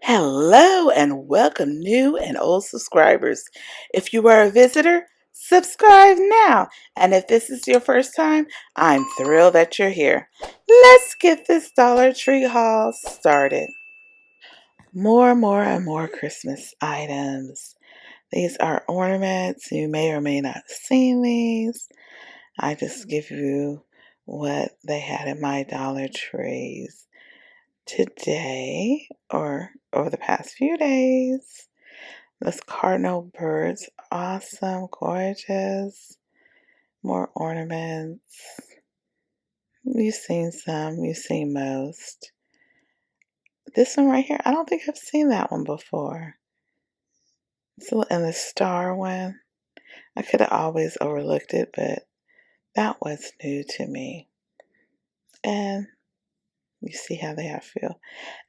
Hello and welcome, new and old subscribers. If you are a visitor, subscribe now. And if this is your first time, I'm thrilled that you're here. Let's get this Dollar Tree haul started. More and more Christmas items. These are ornaments. You may or may not have seen these. I just give you what they had in my Dollar Trees today or over the past few days. This cardinal bird's awesome, gorgeous. More ornaments. You've seen some, you've seen most. This one right here, I don't think I've seen that one before. And the star one, I could have always overlooked it, but that was new to me. And you see how they have feel.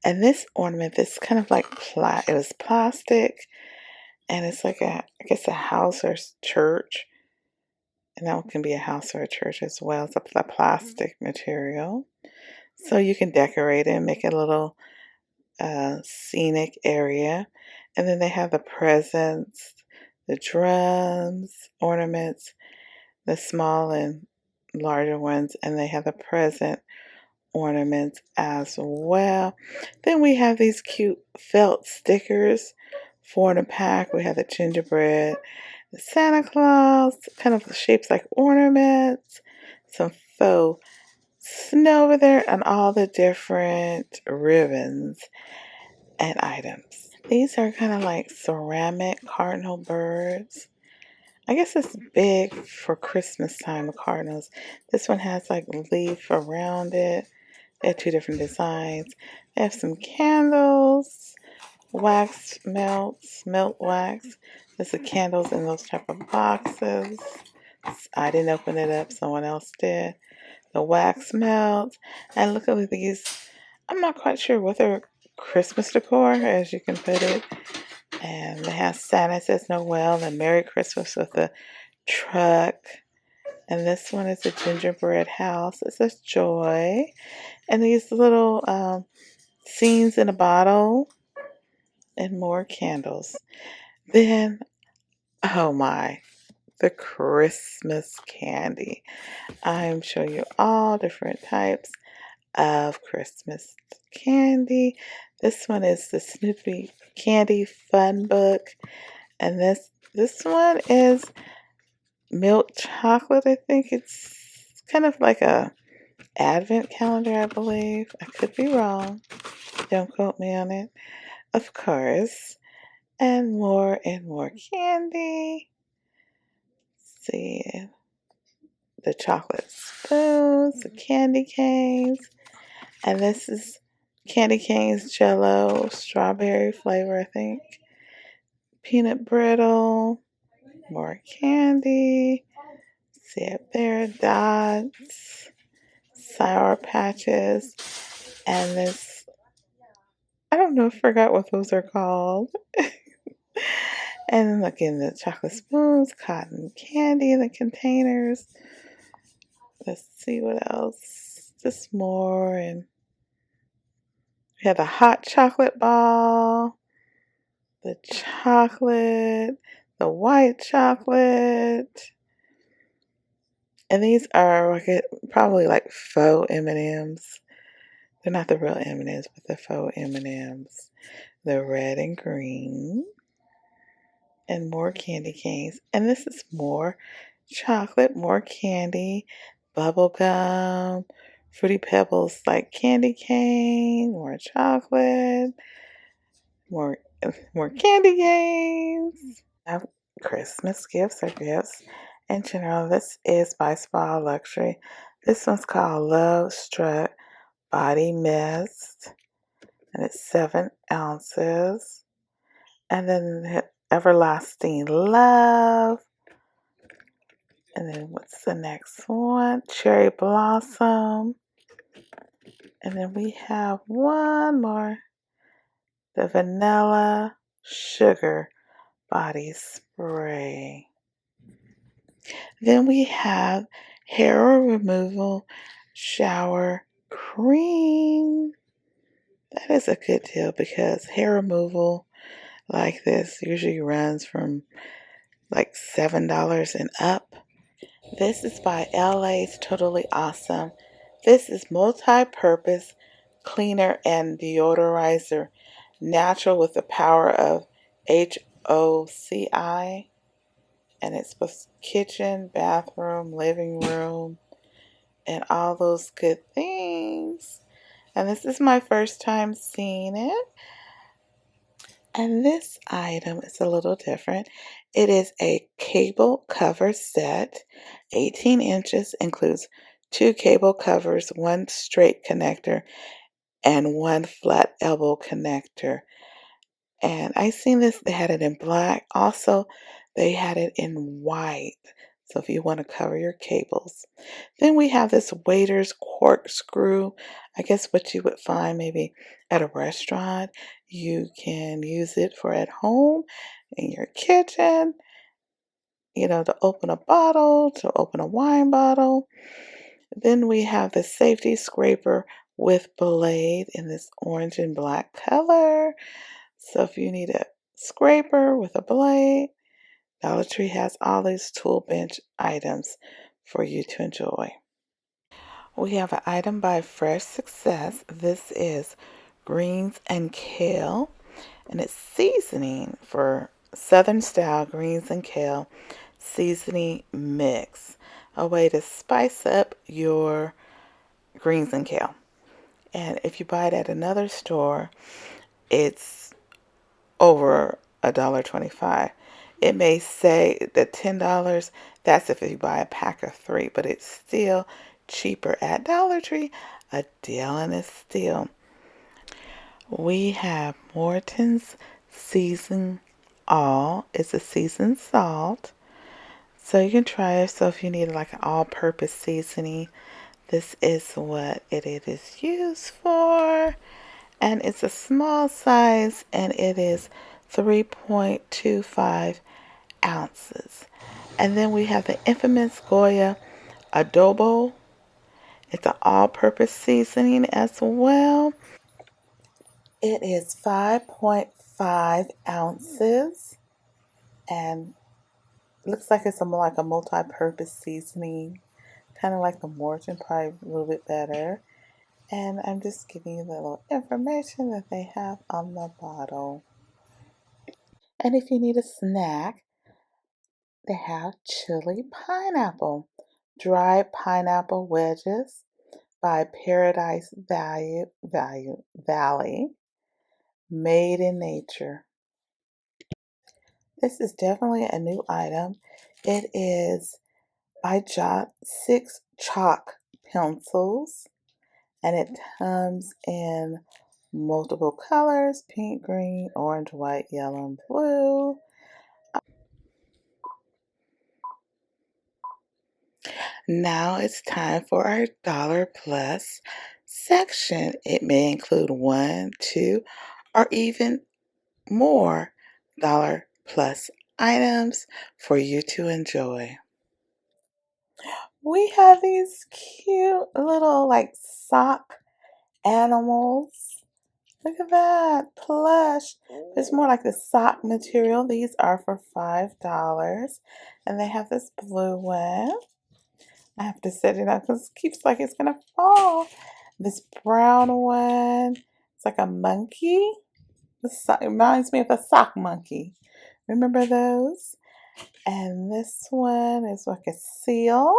And this ornament, this kind of like it was plastic, and it's like I guess a house or church. And that one can be a house or a church as well. It's a plastic material. So you can decorate it and make it a little scenic area. And then they have the presents, the drums, ornaments, the small and larger ones. And they have the present ornaments as well. Then we have these cute felt stickers, 4 in a pack. We have the gingerbread, the Santa Claus, kind of shapes like ornaments, some faux snow over there, and all the different ribbons and items. These are kind of like ceramic cardinal birds. I guess it's big for Christmas time, the cardinals. This one has like leaf around it. They have 2 different designs. They have some candles, wax melts, melt wax. There's the candles in those type of boxes. I didn't open it up, someone else did. The wax melts. And look at these. I'm not quite sure what they're Christmas decor, as you can put it. And they have Santa Says Noel and Merry Christmas with the truck. And this one is a gingerbread house. It says joy. And these little scenes in a bottle and more candles. Then, oh my, the Christmas candy. I'm showing you all different types of Christmas candy. This one is the Snoopy Candy Fun Book. And this one is milk chocolate. I think it's kind of like a advent calendar, I believe. I could be wrong. Don't quote me on it. Of course. And more candy. Let's see. The chocolate spoons, the candy canes. And this is candy canes, jello, strawberry flavor, I think. Peanut brittle. More candy. See up there, dots, sour patches, and this, I don't know, I forgot what those are called. And then again, the chocolate spoons, cotton candy in the containers. Let's see what else. Just more. And we have the hot chocolate ball, the chocolate, the white chocolate. And these are probably like faux M&Ms. They're not the real M&Ms, but the faux M&Ms. The red and green. And more candy canes. And this is more chocolate, more candy, bubble gum, Fruity Pebbles like candy cane, more chocolate, more candy canes. Now, Christmas gifts or gifts in general. This is by Spa Luxury. This one's called Love Struck Body Mist, and it's 7 ounces. And then Everlasting Love. And then what's the next one? Cherry Blossom. And then we have one more. The Vanilla Sugar Body Spray. Then we have Hair Removal Shower Cream. That is a good deal because hair removal like this usually runs from like $7 and up. This is by LA's Totally Awesome. This is multi-purpose cleaner and deodorizer, natural with the power of HOCI, and it's for kitchen, bathroom, living room, and all those good things. And this is my first time seeing it. And this item is a little different. It is a cable cover set, 18 inches, includes two cable covers, one straight connector, and one flat elbow connector. And I seen this, they had it in black. Also, they had it in white. So if you want to cover your cables. Then we have this waiter's corkscrew. I guess what you would find maybe at a restaurant. You can use it for at home, in your kitchen, to open a bottle, to open a wine bottle. Then we have the safety scraper with blade in this orange and black color. So if you need a scraper with a blade, Dollar Tree has all these tool bench items for you to enjoy. We have an item by Fresh Success. This is greens and kale, and it's seasoning for Southern style greens and kale seasoning mix. A way to spice up your greens and kale. And if you buy it at another store, it's over $1.25. It may say that $10, that's if you buy a pack of 3, but it's still cheaper at Dollar Tree. A deal and a steal. We have Morton's Season All. It's a seasoned salt. So you can try it. So if you need like an all-purpose seasoning, this is what it is used for. And it's a small size, and it is 3.25 ounces. And then we have the infamous Goya Adobo. It's an all-purpose seasoning as well. It is 5.5 ounces, and looks like it's like a multi-purpose seasoning, kind of like the Morton, probably a little bit better. And I'm just giving you the little information that they have on the bottle. And if you need a snack, they have chili pineapple, dried pineapple wedges by Paradise Valley, made in nature. This is definitely a new item. It is by Jot 6 chalk pencils, and it comes in multiple colors: pink, green, orange, white, yellow, and blue. Now it's time for our Dollar Plus section. It may include one, two, or even more Dollar Plus items for you to enjoy. We have these cute little like sock animals. Look at that plush. It's more like the sock material. These are for $5. And they have this blue one. I have to set it up because it keeps like it's gonna fall. This brown one. It's like a monkey. It reminds me of a sock monkey. Remember those? And this one is like a seal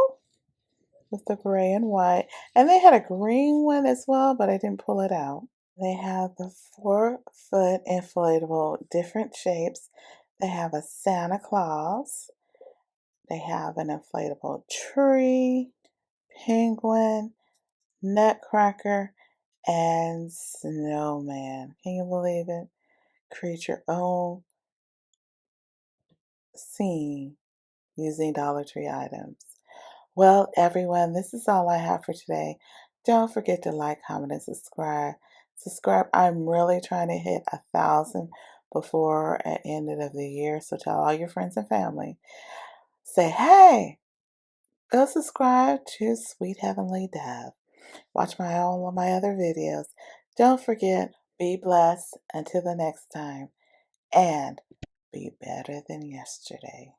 with the gray and white. And they had a green one as well, but I didn't pull it out. They have the 4-foot inflatable, different shapes. They have a Santa Claus. They have an inflatable tree, penguin, nutcracker, and snowman. Can you believe it? Create your own scene using Dollar Tree items. Well, everyone, this is all I have for today. Don't forget to like, comment, and subscribe. I'm really trying to hit 1,000 before the end of the year. So tell all your friends and family. Say, hey, go subscribe to Sweet Heavenly Dove. Watch all of my other videos. Don't forget, Be blessed until the next time, and be better than yesterday.